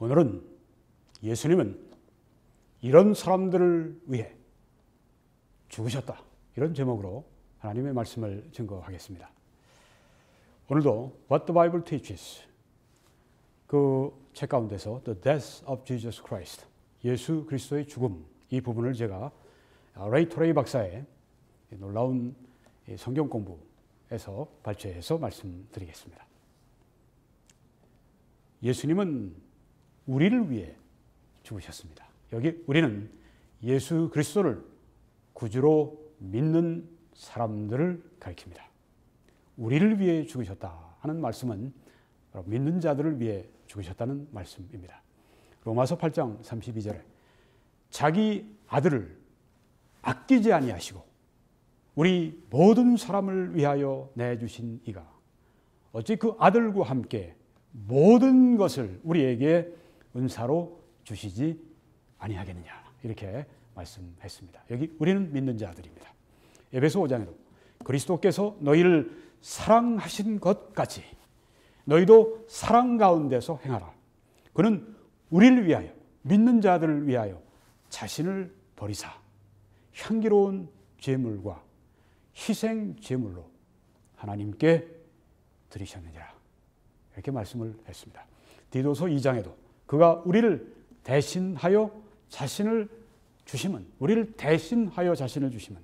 오늘은 예수님은 이런 사람들을 위해 죽으셨다, 이런 제목으로 하나님의 말씀을 증거하겠습니다. 오늘도 What the Bible Teaches, 그 책 가운데서 The Death of Jesus Christ, 예수 그리스도의 죽음, 이 부분을 제가 레이 토레이 박사의 놀라운 성경 공부에서 발췌해서 말씀드리겠습니다. 예수님은 우리를 위해 죽으셨습니다. 여기 우리는 예수 그리스도를 구주로 믿는 사람들을 가리킵니다. 우리를 위해 죽으셨다 하는 말씀은 바로 믿는 자들을 위해 죽으셨다는 말씀입니다. 로마서 8장 32절에 자기 아들을 아끼지 아니하시고 우리 모든 사람을 위하여 내주신 이가 어찌 그 아들과 함께 모든 것을 우리에게 은사로 주시지 아니하겠느냐, 이렇게 말씀했습니다. 여기 우리는 믿는 자들입니다. 에베소 5장에도 그리스도께서 너희를 사랑하신 것 같이 너희도 사랑 가운데서 행하라. 그는 우리를 위하여, 믿는 자들을 위하여 자신을 버리사 향기로운 제물과 희생 제물로 하나님께 드리셨느니라, 이렇게 말씀을 했습니다. 디도서 2장에도 그가 우리를 대신하여 자신을 주심은, 우리를 대신하여 자신을 주심은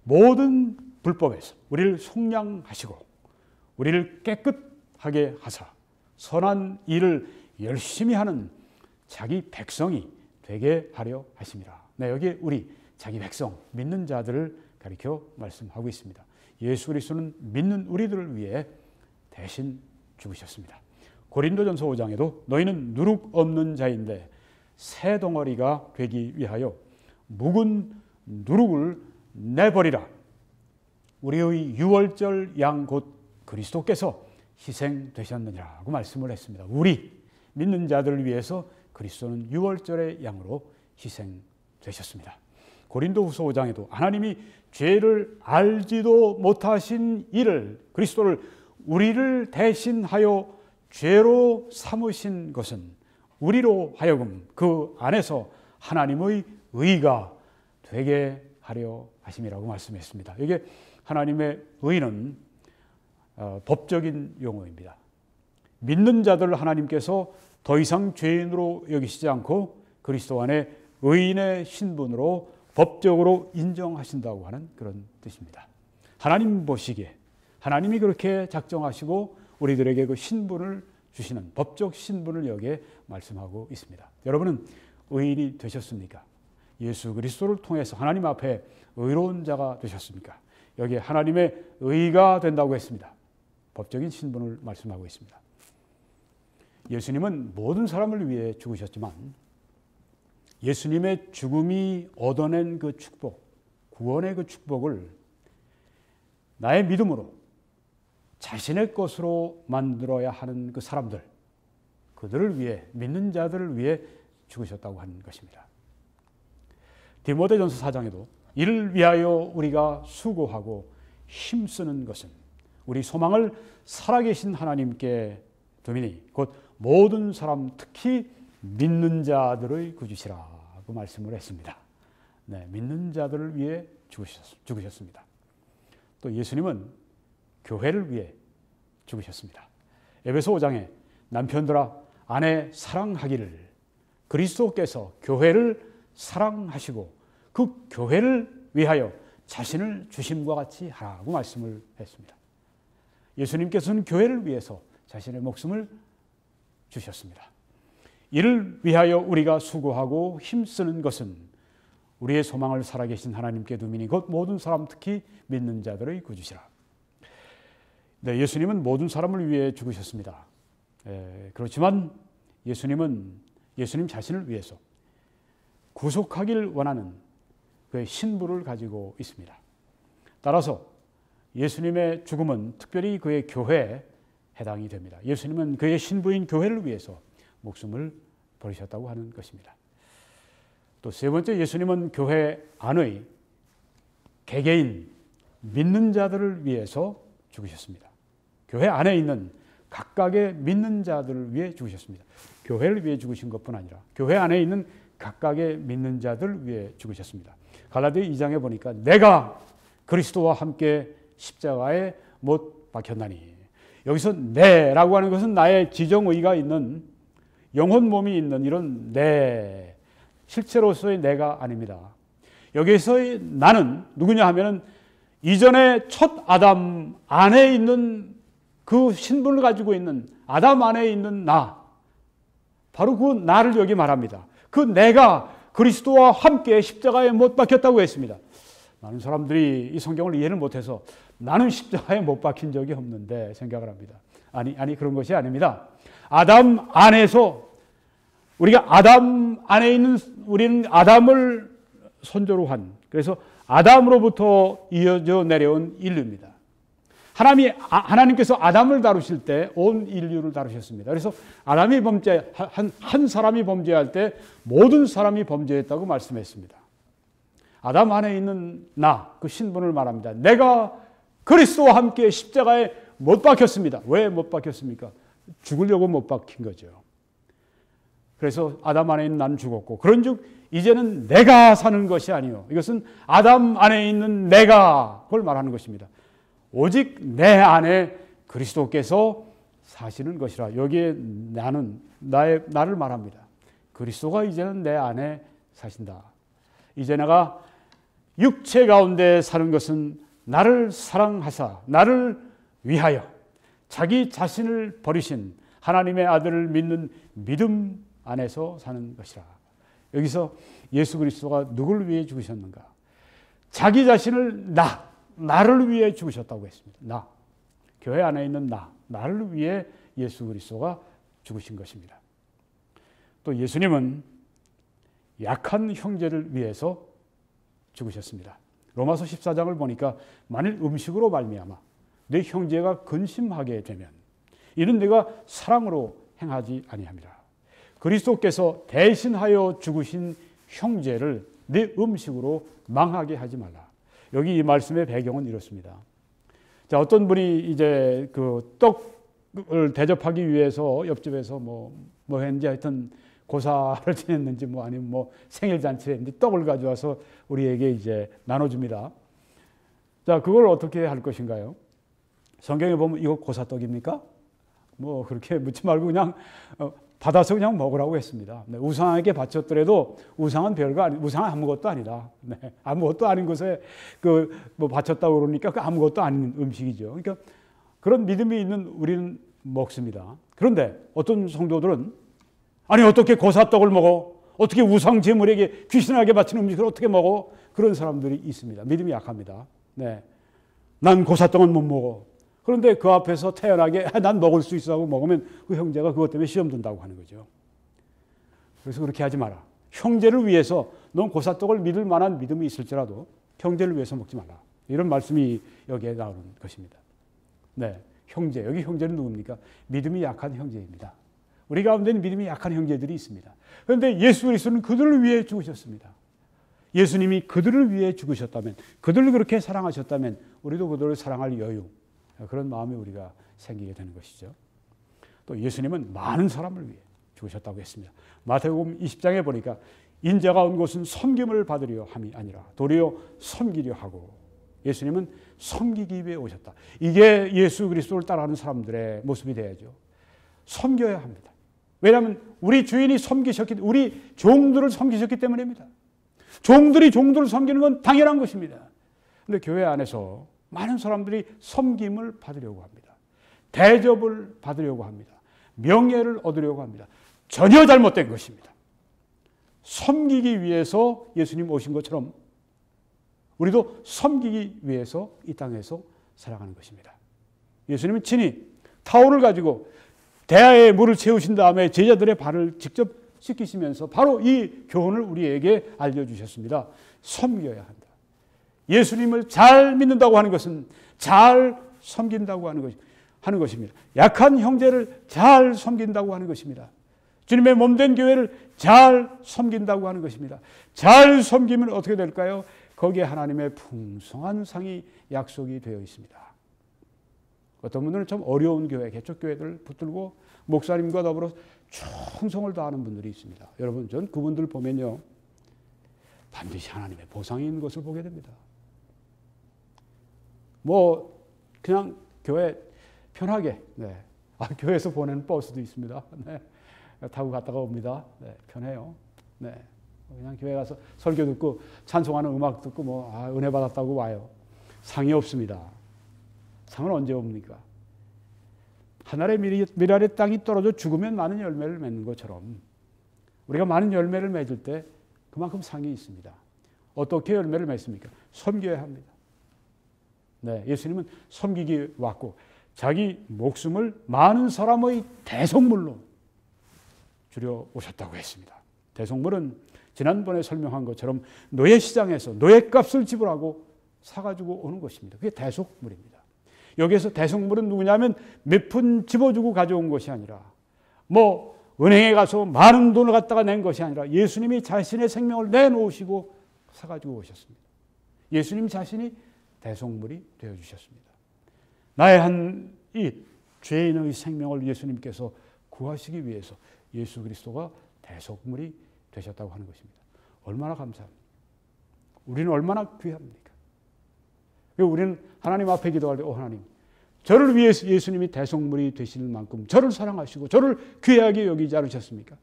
모든 불법에서 우리를 속량하시고 우리를 깨끗하게 하사 선한 일을 열심히 하는 자기 백성이 되게 하려 하심이라. 네, 여기 우리 자기 백성, 믿는 자들을 가리켜 말씀하고 있습니다. 예수 그리스도는 믿는 우리들을 위해 대신 죽으셨습니다. 고린도전서 5장에도 너희는 누룩 없는 자인데 새 덩어리가 되기 위하여 묵은 누룩을 내버리라. 우리의 유월절 양 곧 그리스도께서 희생되셨느니라고 말씀을 했습니다. 우리 믿는 자들을 위해서 그리스도는 유월절의 양으로 희생되셨습니다. 고린도후서 5장에도 하나님이 죄를 알지도 못하신 이를, 그리스도를 우리를 대신하여 죄로 삼으신 것은 우리로 하여금 그 안에서 하나님의 의가 되게 하려 하심이라고 말씀했습니다. 이게 하나님의 의는 법적인 용어입니다. 믿는 자들을 하나님께서 더 이상 죄인으로 여기시지 않고 그리스도 안에 의인의 신분으로 법적으로 인정하신다고 하는 그런 뜻입니다. 하나님 보시기에 하나님이 그렇게 작정하시고 우리들에게 그 신분을 주시는 법적 신분을 여기에 말씀하고 있습니다. 여러분은 의인이 되셨습니까? 예수 그리스도를 통해서 하나님 앞에 의로운 자가 되셨습니까? 여기에 하나님의 의가 된다고 했습니다. 법적인 신분을 말씀하고 있습니다. 예수님은 모든 사람을 위해 죽으셨지만 예수님의 죽음이 얻어낸 그 축복, 구원의 그 축복을 나의 믿음으로 자신의 것으로 만들어야 하는 그 사람들, 그들을 위해, 믿는 자들을 위해 죽으셨다고 하는 것입니다. 디모데전서 4장에도 이를 위하여 우리가 수고하고 힘쓰는 것은 우리 소망을 살아계신 하나님께 두미니 곧 모든 사람, 특히 믿는 자들의 구주시라고 말씀을 했습니다. 네, 믿는 자들을 위해 죽으셨습니다. 또 예수님은 교회를 위해 죽으셨습니다. 에베소 5장에 남편들아 아내 사랑하기를 그리스도께서 교회를 사랑하시고 그 교회를 위하여 자신을 주심과 같이 하라고 말씀을 했습니다. 예수님께서는 교회를 위해서 자신의 목숨을 주셨습니다. 이를 위하여 우리가 수고하고 힘쓰는 것은 우리의 소망을 살아계신 하나님께 두미니 곧 모든 사람, 특히 믿는 자들의 구주시라. 네, 예수님은 모든 사람을 위해 죽으셨습니다. 그렇지만 예수님 자신을 위해서 구속하길 원하는 그의 신부를 가지고 있습니다. 따라서 예수님의 죽음은 특별히 그의 교회에 해당이 됩니다. 예수님은 그의 신부인 교회를 위해서 목숨을 버리셨다고 하는 것입니다. 또 세 번째, 예수님은 교회 안의 개개인 믿는 자들을 위해서 죽으셨습니다. 교회 안에 있는 각각의 믿는 자들을 위해 죽으셨습니다. 교회를 위해 죽으신 것뿐 아니라 교회 안에 있는 각각의 믿는 자들 위해 죽으셨습니다. 갈라디아 2장에 보니까 내가 그리스도와 함께 십자가에 못 박혔나니, 여기서 내라고 하는 것은 나의 지정의가 있는, 영혼 몸이 있는 이런 내, 실체로서의 내가 아닙니다. 여기서의 나는 누구냐 하면은 이전에 첫 아담 안에 있는 그 신분을 가지고 있는 아담 안에 있는 나, 바로 그 나를 여기 말합니다. 그 내가 그리스도와 함께 십자가에 못 박혔다고 했습니다. 많은 사람들이 이 성경을 이해를 못해서 나는 십자가에 못 박힌 적이 없는데 생각을 합니다. 아니 그런 것이 아닙니다. 아담 안에서, 우리가 아담 안에 있는, 우리는 아담을 선조로 한, 그래서 아담으로부터 이어져 내려온 인류입니다. 하나님께서 아담을 다루실 때 온 인류를 다루셨습니다. 그래서 아담이 한 사람이 범죄할 때 모든 사람이 범죄했다고 말씀했습니다. 아담 안에 있는 나, 그 신분을 말합니다. 내가 그리스도와 함께 십자가에 못 박혔습니다. 왜 못 박혔습니까? 죽으려고 못 박힌 거죠. 그래서 아담 안에 있는 나는 죽었고, 그런즉 이제는 내가 사는 것이 아니요, 이것은 아담 안에 있는 내가, 그걸 말하는 것입니다. 오직 내 안에 그리스도께서 사시는 것이라. 여기에 나를 말합니다. 그리스도가 이제는 내 안에 사신다. 이제 내가 육체 가운데 사는 것은 나를 사랑하사 나를 위하여 자기 자신을 버리신 하나님의 아들을 믿는 믿음 안에서 사는 것이라. 여기서 예수 그리스도가 누구를 위해 죽으셨는가? 자기 자신을 나를 위해 죽으셨다고 했습니다. 교회 안에 있는 나를 위해 예수 그리스도가 죽으신 것입니다. 또 예수님은 약한 형제를 위해서 죽으셨습니다. 로마서 14장을 보니까 만일 음식으로 말미암아 내 형제가 근심하게 되면 이는 내가 사랑으로 행하지 아니함이라. 그리스도께서 대신하여 죽으신 형제를 내 음식으로 망하게 하지 말라. 여기 이 말씀의 배경은 이렇습니다. 자, 어떤 분이 이제 그 떡을 대접하기 위해서 옆집에서 뭐 했는지, 하여튼 고사를 지냈는지 아니면 생일 잔치를 했는지 떡을 가져와서 우리에게 이제 나눠줍니다. 자, 그걸 어떻게 할 것인가요? 성경에 보면 이거 고사떡입니까? 그렇게 묻지 말고 그냥 받아서 그냥 먹으라고 했습니다. 네, 우상에게 바쳤더라도 우상은 우상은 아무것도 아니다. 네, 아무것도 아닌 것에 바쳤다고 그러니까 그 아무것도 아닌 음식이죠. 그러니까 그런 믿음이 있는 우리는 먹습니다. 그런데 어떤 성도들은 아니 어떻게 고사떡을 먹어? 어떻게 우상 제물에게 귀신에게 바치는 음식을 어떻게 먹어? 그런 사람들이 있습니다. 믿음이 약합니다. 네, 난 고사떡은 못 먹어. 그런데 그 앞에서 태연하게 난 먹을 수 있어 하고 먹으면 그 형제가 그것 때문에 시험 든다고 하는 거죠. 그래서 그렇게 하지 마라. 형제를 위해서 넌 고사떡을 믿을 만한 믿음이 있을지라도 형제를 위해서 먹지 마라. 이런 말씀이 여기에 나오는 것입니다. 네, 형제. 여기 형제는 누굽니까? 믿음이 약한 형제입니다. 우리 가운데는 믿음이 약한 형제들이 있습니다. 그런데 예수 그리스도는 그들을 위해 죽으셨습니다. 예수님이 그들을 위해 죽으셨다면, 그들을 그렇게 사랑하셨다면 우리도 그들을 사랑할 여유, 그런 마음이 우리가 생기게 되는 것이죠. 또 예수님은 많은 사람을 위해 죽으셨다고 했습니다. 마태복음 20장에 보니까 인자가 온 곳은 섬김을 받으려 함이 아니라 도리어 섬기려 하고, 예수님은 섬기기 위해 오셨다. 이게 예수 그리스도를 따라하는 사람들의 모습이 돼야죠. 섬겨야 합니다. 왜냐하면 우리 주인이 우리 종들을 섬기셨기 때문입니다. 종들이 종들을 섬기는 건 당연한 것입니다. 그런데 교회 안에서 많은 사람들이 섬김을 받으려고 합니다. 대접을 받으려고 합니다. 명예를 얻으려고 합니다. 전혀 잘못된 것입니다. 섬기기 위해서 예수님 오신 것처럼 우리도 섬기기 위해서 이 땅에서 살아가는 것입니다. 예수님은 친히 타올을 가지고 대야에 물을 채우신 다음에 제자들의 발을 직접 씻기시면서 바로 이 교훈을 우리에게 알려주셨습니다. 섬겨야 한다. 예수님을 잘 믿는다고 하는 것은 잘 섬긴다고 하는 것입니다. 약한 형제를 잘 섬긴다고 하는 것입니다. 주님의 몸된 교회를 잘 섬긴다고 하는 것입니다. 잘 섬기면 어떻게 될까요? 거기에 하나님의 풍성한 상이 약속이 되어 있습니다. 어떤 분들은 좀 어려운 교회, 개척교회들을 붙들고 목사님과 더불어 충성을 다하는 분들이 있습니다. 여러분, 전 그분들 보면요, 반드시 하나님의 보상이 있는 것을 보게 됩니다. 뭐 그냥 교회 편하게, 네. 교회에서 보내는 버스도 있습니다. 네. 타고 갔다가 옵니다. 네. 편해요. 네. 그냥 교회 가서 설교 듣고 찬송하는 음악 듣고 뭐 은혜 받았다고 와요. 상이 없습니다. 상은 언제 옵니까? 하늘의 미랄의 땅이 떨어져 죽으면 많은 열매를 맺는 것처럼 우리가 많은 열매를 맺을 때 그만큼 상이 있습니다. 어떻게 열매를 맺습니까? 섬겨야 합니다. 네, 예수님은 섬기기 왔고 자기 목숨을 많은 사람의 대속물로 주려 오셨다고 했습니다. 대속물은 지난번에 설명한 것처럼 노예시장에서 노예값을 지불하고 사가지고 오는 것입니다. 그게 대속물입니다. 여기에서 대속물은 누구냐면 몇 푼 집어주고 가져온 것이 아니라 뭐 은행에 가서 많은 돈을 갖다가 낸 것이 아니라 예수님이 자신의 생명을 내놓으시고 사가지고 오셨습니다. 예수님 자신이 대속물이 되어주셨습니다. 나의 이 죄인의 생명을 예수님께서 구하시기 위해서 예수 그리스도가 대속물이 되셨다고 하는 것입니다. 얼마나 감사합니까? 우리는 얼마나 귀합니까? 우리는 하나님 앞에 기도할 때 하나님, 저를 위해서 예수님이 대속물이 되시는 만큼 저를 사랑하시고 저를 귀하게 여기지 않으셨습니까?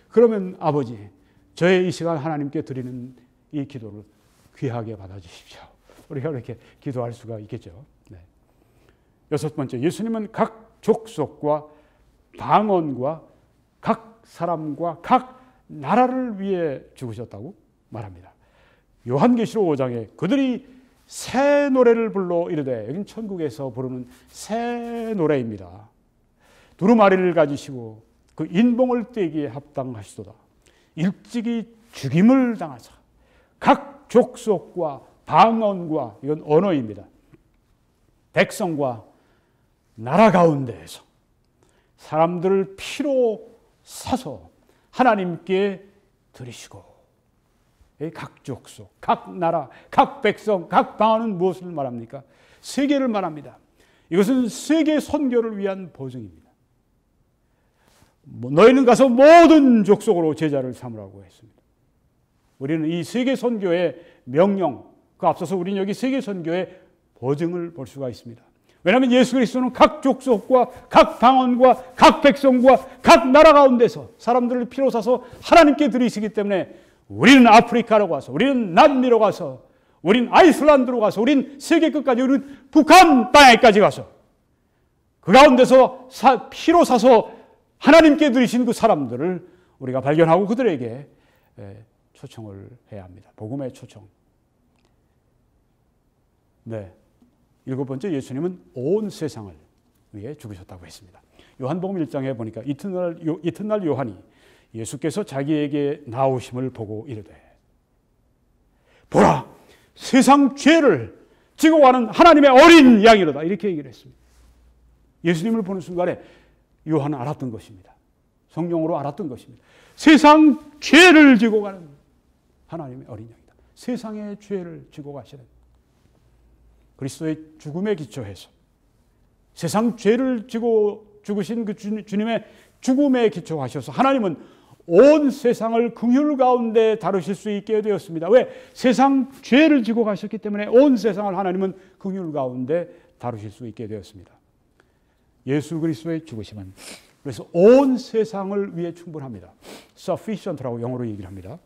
그러면 아버지, 저의 이 시간 하나님께 드리는 이 기도를 귀하게 받아주십시오. 우리가 이렇게 기도할 수가 있겠죠. 네. 여섯 번째, 예수님은 각 족속과 방언과 각 사람과 각 나라를 위해 죽으셨다고 말합니다. 요한계시록 5장에 그들이 새 노래를 불러 이르되, 여기는 천국에서 부르는 새 노래입니다. 두루마리를 가지시고 그 인봉을 떼기에 합당하시도다. 일찍이 죽임을 당하사 각 족속과 방언과, 이건 언어입니다, 백성과 나라 가운데에서 사람들을 피로 사서 하나님께 드리시고, 각 족속, 각 나라, 각 백성, 각 방언은 무엇을 말합니까? 세계를 말합니다. 이것은 세계 선교를 위한 보증입니다. 너희는 가서 모든 족속으로 제자를 삼으라고 했습니다. 우리는 이 세계 선교의 명령, 그 앞서서 우리는 여기 세계 선교의 보증을 볼 수가 있습니다. 왜냐하면 예수 그리스도는 각 족속과 각 방언과 각 백성과 각 나라 가운데서 사람들을 피로 사서 하나님께 드리시기 때문에 우리는 아프리카로 가서, 우리는 남미로 가서, 우리는 아이슬란드로 가서, 우리는 세계 끝까지, 우리는 북한 땅에까지 가서 그 가운데서 피로 사서 하나님께 드리신 그 사람들을 우리가 발견하고 그들에게 초청을 해야 합니다. 복음의 초청. 네. 일곱 번째, 예수님은 온 세상을 위해 죽으셨다고 했습니다. 요한복음 1장에 보니까 이튿날 요한이 예수께서 자기에게 나오심을 보고 이르되, 보라, 세상 죄를 지고 가는 하나님의 어린 양이로다, 이렇게 얘기를 했습니다. 예수님을 보는 순간에 요한은 알았던 것입니다. 성령으로 알았던 것입니다. 세상 죄를 지고 가는 하나님의 어린 양이다. 세상의 죄를 지고 가시는 그리스도의 죽음에 기초해서 세상 죄를 지고 죽으신 그 주님의 죽음에 기초하셔서 하나님은 온 세상을 긍휼 가운데 다루실 수 있게 되었습니다. 왜? 세상 죄를 지고 가셨기 때문에 온 세상을 하나님은 긍휼 가운데 다루실 수 있게 되었습니다. 예수 그리스도의 죽으심은 그래서 온 세상을 위해 충분합니다. sufficient라고 영어로 얘기를 합니다.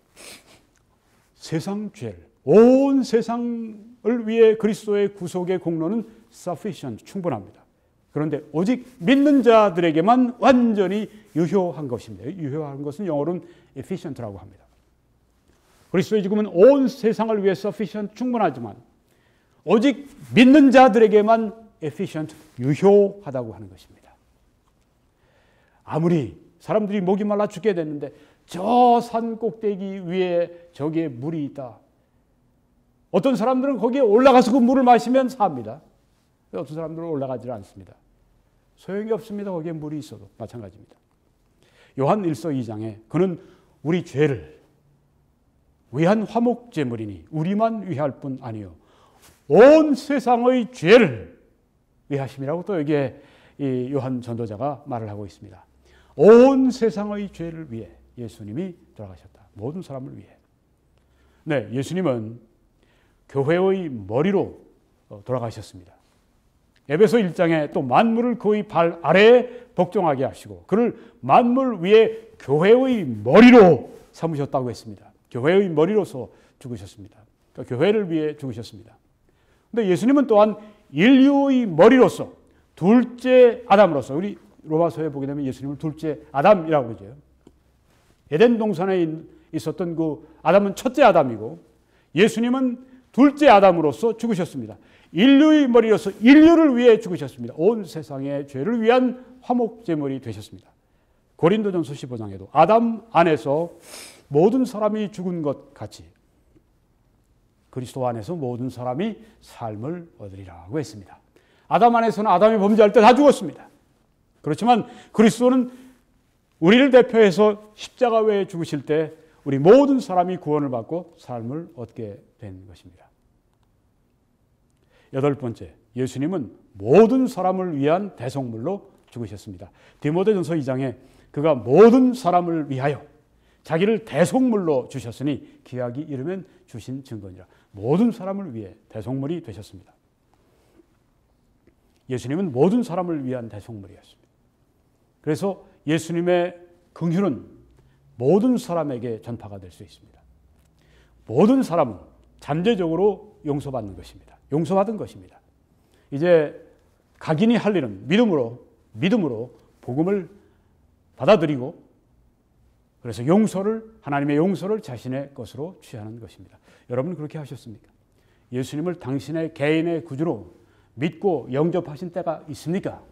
세상 죄를, 온 세상을 위해 그리스도의 구속의 공로는 sufficient, 충분합니다. 그런데 오직 믿는 자들에게만 완전히 유효한 것입니다. 유효한 것은 영어로는 efficient라고 합니다. 그리스도의 죽음은 온 세상을 위해 sufficient, 충분하지만 오직 믿는 자들에게만 efficient, 유효하다고 하는 것입니다. 아무리 사람들이 목이 말라 죽게 됐는데 저 산 꼭대기 위에 저기에 물이 있다. 어떤 사람들은 거기에 올라가서 그 물을 마시면 삽니다. 어떤 사람들은 올라가지 않습니다. 소용이 없습니다. 거기에 물이 있어도 마찬가지입니다. 요한 1서 2장에 그는 우리 죄를 위한 화목제물이니 우리만 위할 뿐 아니요 온 세상의 죄를 위하심이라고 또 여기에 이 요한 전도자가 말을 하고 있습니다. 온 세상의 죄를 위해 예수님이 돌아가셨다. 모든 사람을 위해. 네, 예수님은 교회의 머리로 돌아가셨습니다. 에베소 1장에 또 만물을 그의 발 아래에 복종하게 하시고 그를 만물 위에 교회의 머리로 삼으셨다고 했습니다. 교회의 머리로서 죽으셨습니다. 그러니까 교회를 위해 죽으셨습니다. 그런데 예수님은 또한 인류의 머리로서 둘째 아담으로서, 우리 로마서에 보게 되면 예수님을 둘째 아담이라고 그러죠. 에덴 동산에 있었던 그 아담은 첫째 아담이고 예수님은 둘째 아담으로서 죽으셨습니다. 인류의 머리로서 인류를 위해 죽으셨습니다. 온 세상의 죄를 위한 화목제물이 되셨습니다. 고린도전서 15장에도 아담 안에서 모든 사람이 죽은 것 같이 그리스도 안에서 모든 사람이 삶을 얻으리라고 했습니다. 아담 안에서는 아담이 범죄할 때 다 죽었습니다. 그렇지만 그리스도는 우리를 대표해서 십자가 외에 죽으실 때 우리 모든 사람이 구원을 받고 삶을 얻게 된 것입니다. 여덟 번째, 예수님은 모든 사람을 위한 대속물로 죽으셨습니다. 디모데전서 2장에 그가 모든 사람을 위하여 자기를 대속물로 주셨으니 기약이 이르면 주신 증거니라. 모든 사람을 위해 대속물이 되셨습니다. 예수님은 모든 사람을 위한 대속물이었습니다. 그래서 예수님의 긍휼은 모든 사람에게 전파가 될 수 있습니다. 모든 사람은 잠재적으로 용서받는 것입니다. 용서받은 것입니다. 이제 각인이 할 일은 믿음으로 복음을 받아들이고 그래서 하나님의 용서를 자신의 것으로 취하는 것입니다. 여러분 그렇게 하셨습니까? 예수님을 당신의 개인의 구주로 믿고 영접하신 때가 있습니까?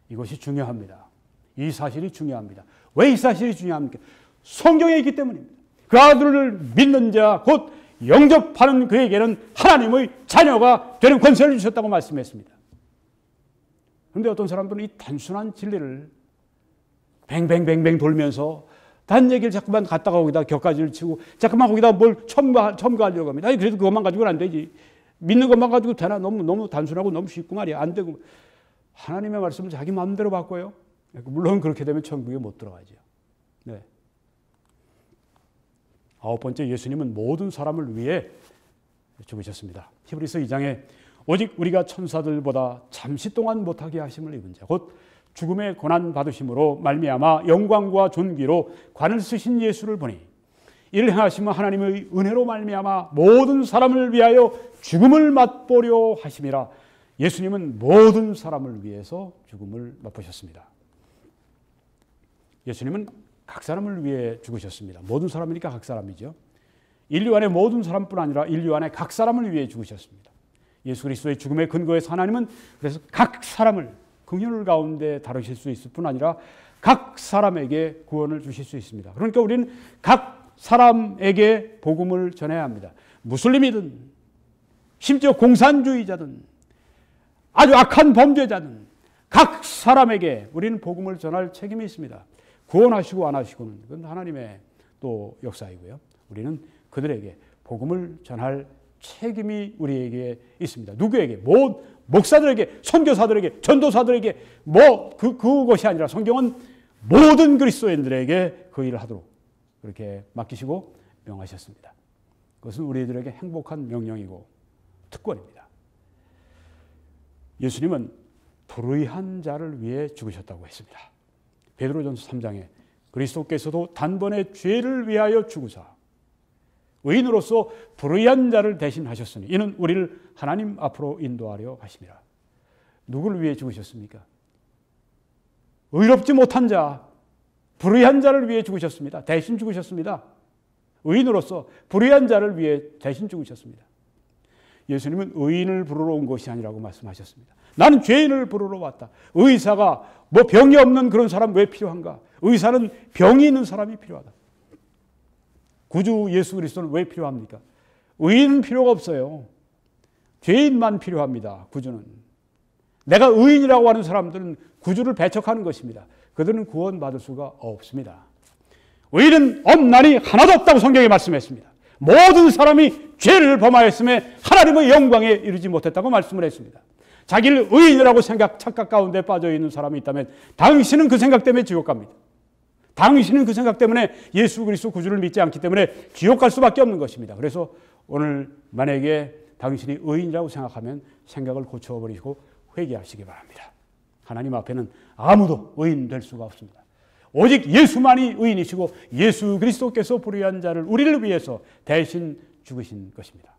이것이 중요합니다. 이 사실이 중요합니다. 왜 이 사실이 중요합니까? 성경에 있기 때문입니다. 그 아들을 믿는 자, 곧 영접하는 그에게는 하나님의 자녀가 되는 권세를 주셨다고 말씀했습니다. 그런데 어떤 사람들은 이 단순한 진리를 뱅뱅뱅뱅 돌면서 단 얘기를 자꾸만 갖다가 거기다 격가지를 치고 자꾸만 거기다 뭘 첨가하려고 합니다. 아니, 그래도 그것만 가지고는 안 되지. 믿는 것만 가지고 되나? 너무 단순하고 너무 쉽고 말이야. 안 되고. 하나님의 말씀을 자기 마음대로 바꿔요. 물론 그렇게 되면 천국에 못 들어가죠. 네. 아홉 번째, 예수님은 모든 사람을 위해 죽으셨습니다. 히브리서 2장에 오직 우리가 천사들보다 잠시 동안 못하게 하심을 입은 자, 곧 죽음의 고난 받으심으로 말미암아 영광과 존귀로 관을 쓰신 예수를 보니 이를 행하시면 하나님의 은혜로 말미암아 모든 사람을 위하여 죽음을 맛보려 하심이라. 예수님은 모든 사람을 위해서 죽음을 맛보셨습니다. 예수님은 각 사람을 위해 죽으셨습니다. 모든 사람이니까 각 사람이죠. 인류 안에 모든 사람뿐 아니라 인류 안에 각 사람을 위해 죽으셨습니다. 예수 그리스도의 죽음의 근거에서 하나님은 그래서 각 사람을 긍휼 가운데 다루실 수 있을 뿐 아니라 각 사람에게 구원을 주실 수 있습니다. 그러니까 우리는 각 사람에게 복음을 전해야 합니다. 무슬림이든 심지어 공산주의자든 아주 악한 범죄자든 각 사람에게 우리는 복음을 전할 책임이 있습니다. 구원하시고 안 하시고는 그건 하나님의 또 역사이고요. 우리는 그들에게 복음을 전할 책임이 우리에게 있습니다. 누구에게? 목사들에게, 선교사들에게, 전도사들에게 그것이 아니라 성경은 모든 그리스도인들에게 그 일을 하도록 그렇게 맡기시고 명하셨습니다. 그것은 우리들에게 행복한 명령이고 특권입니다. 예수님은 불의한 자를 위해 죽으셨다고 했습니다. 베드로전서 3장에 그리스도께서도 단번에 죄를 위하여 죽으사 의인으로서 불의한 자를 대신하셨으니 이는 우리를 하나님 앞으로 인도하려 하심이라. 누구를 위해 죽으셨습니까? 의롭지 못한 자, 불의한 자를 위해 죽으셨습니다. 대신 죽으셨습니다. 의인으로서 불의한 자를 위해 대신 죽으셨습니다. 예수님은 의인을 부르러 온 것이 아니라고 말씀하셨습니다. 나는 죄인을 부르러 왔다. 의사가 병이 없는 그런 사람 왜 필요한가? 의사는 병이 있는 사람이 필요하다. 구주 예수 그리스도는 왜 필요합니까? 의인은 필요가 없어요. 죄인만 필요합니다. 구주는. 내가 의인이라고 하는 사람들은 구주를 배척하는 것입니다. 그들은 구원받을 수가 없습니다. 의인은 없나니 하나도 없다고 성경에 말씀했습니다. 모든 사람이 죄를 범하였음에 하나님의 영광에 이르지 못했다고 말씀을 했습니다. 자기를 의인이라고 착각 가운데 빠져 있는 사람이 있다면 당신은 그 생각 때문에 지옥 갑니다. 당신은 그 생각 때문에 예수 그리스도 구주를 믿지 않기 때문에 지옥 갈 수밖에 없는 것입니다. 그래서 오늘 만약에 당신이 의인이라고 생각하면 생각을 고쳐버리고 회개하시기 바랍니다. 하나님 앞에는 아무도 의인 될 수가 없습니다. 오직 예수만이 의인이시고 예수 그리스도께서 불의한 자를 우리를 위해서 대신 죽으신 것입니다.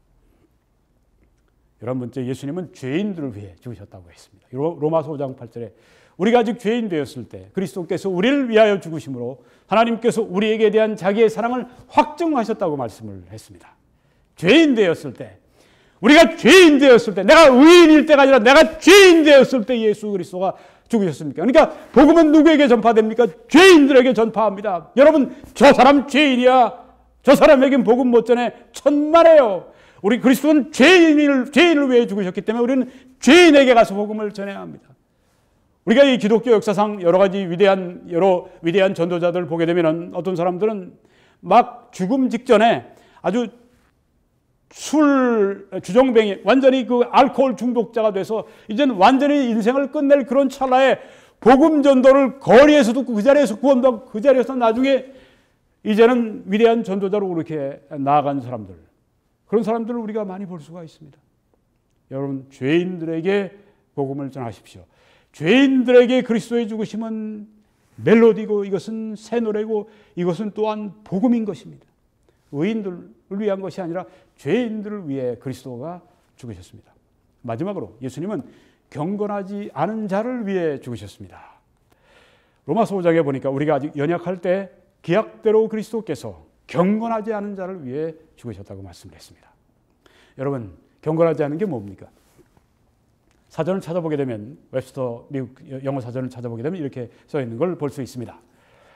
11번째, 예수님은 죄인들을 위해 죽으셨다고 했습니다. 로마서 5장 8절에 우리가 아직 죄인 되었을 때 그리스도께서 우리를 위하여 죽으심으로 하나님께서 우리에게 대한 자기의 사랑을 확증하셨다고 말씀을 했습니다. 죄인 되었을 때, 우리가 죄인 되었을 때, 내가 의인일 때가 아니라 내가 죄인 되었을 때 예수 그리스도가 죽으셨습니까? 그러니까 복음은 누구에게 전파됩니까? 죄인들에게 전파합니다. 여러분, 저 사람 죄인이야. 저 사람에겐 복음 못 전해. 천만에요. 우리 그리스도는 죄인을 위해 죽으셨기 때문에 우리는 죄인에게 가서 복음을 전해야 합니다. 우리가 이 기독교 역사상 여러 가지 위대한 전도자들을 보게 되면 어떤 사람들은 막 죽음 직전에 아주 주정뱅이, 완전히 그 알코올 중독자가 돼서 이제는 완전히 인생을 끝낼 그런 찰나에 복음 전도를 거리에서 듣고 그 자리에서 구원받고 그 자리에서 나중에 이제는 위대한 전도자로 그렇게 나아간 사람들, 그런 사람들을 우리가 많이 볼 수가 있습니다. 여러분, 죄인들에게 복음을 전하십시오. 죄인들에게 그리스도의 죽으심은 멜로디고 이것은 새 노래고 이것은 또한 복음인 것입니다. 의인들을 위한 것이 아니라 죄인들을 위해 그리스도가 죽으셨습니다. 마지막으로 예수님은 경건하지 않은 자를 위해 죽으셨습니다. 로마서 5장에 보니까 우리가 아직 연약할 때 기약대로 그리스도께서 경건하지 않은 자를 위해 죽으셨다고 말씀을 했습니다. 여러분, 경건하지 않은 게 뭡니까? 사전을 찾아보게 되면, 웹스터 미국 영어 사전을 찾아보게 되면 이렇게 써 있는 걸 볼 수 있습니다.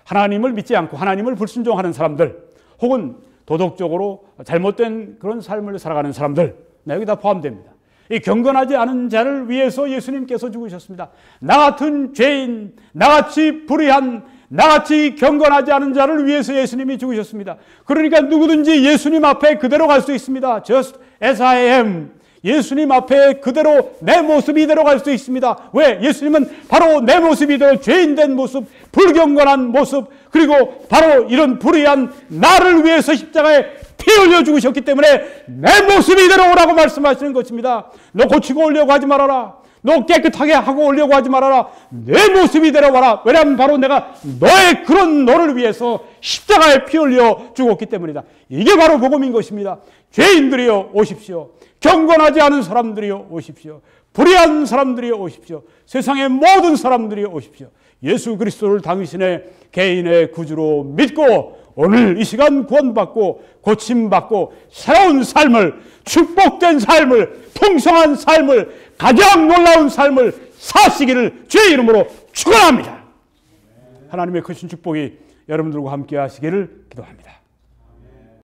하나님을 믿지 않고 하나님을 불순종하는 사람들, 혹은 도덕적으로 잘못된 그런 삶을 살아가는 사람들, 여기 다 포함됩니다. 이 경건하지 않은 자를 위해서 예수님께서 죽으셨습니다. 나 같은 죄인, 나같이 불의한, 나같이 경건하지 않은 자를 위해서 예수님이 죽으셨습니다. 그러니까 누구든지 예수님 앞에 그대로 갈 수 있습니다. Just as I am. 예수님 앞에 그대로 내 모습 이대로 갈 수 있습니다. 왜? 예수님은 바로 내 모습 이대로 죄인된 모습, 불경건한 모습, 그리고 바로 이런 불의한 나를 위해서 십자가에 피 흘려 죽으셨기 때문에 내 모습 이대로 오라고 말씀하시는 것입니다. 너 고치고 오려고 하지 말아라. 너 깨끗하게 하고 오려고 하지 말아라. 내 모습 이대로 와라. 왜냐하면 바로 내가 너의 그런 너를 위해서 십자가에 피 흘려 죽었기 때문이다. 이게 바로 복음인 것입니다. 죄인들이여 오십시오. 경건하지 않은 사람들이여 오십시오. 불의한 사람들이여 오십시오. 세상의 모든 사람들이여 오십시오. 예수 그리스도를 당신의 개인의 구주로 믿고 오늘 이 시간 구원받고 고침받고 새로운 삶을, 축복된 삶을, 풍성한 삶을, 가장 놀라운 삶을 사시기를 주의 이름으로 축원합니다. 하나님의 크신 축복이 여러분들과 함께 하시기를 기도합니다.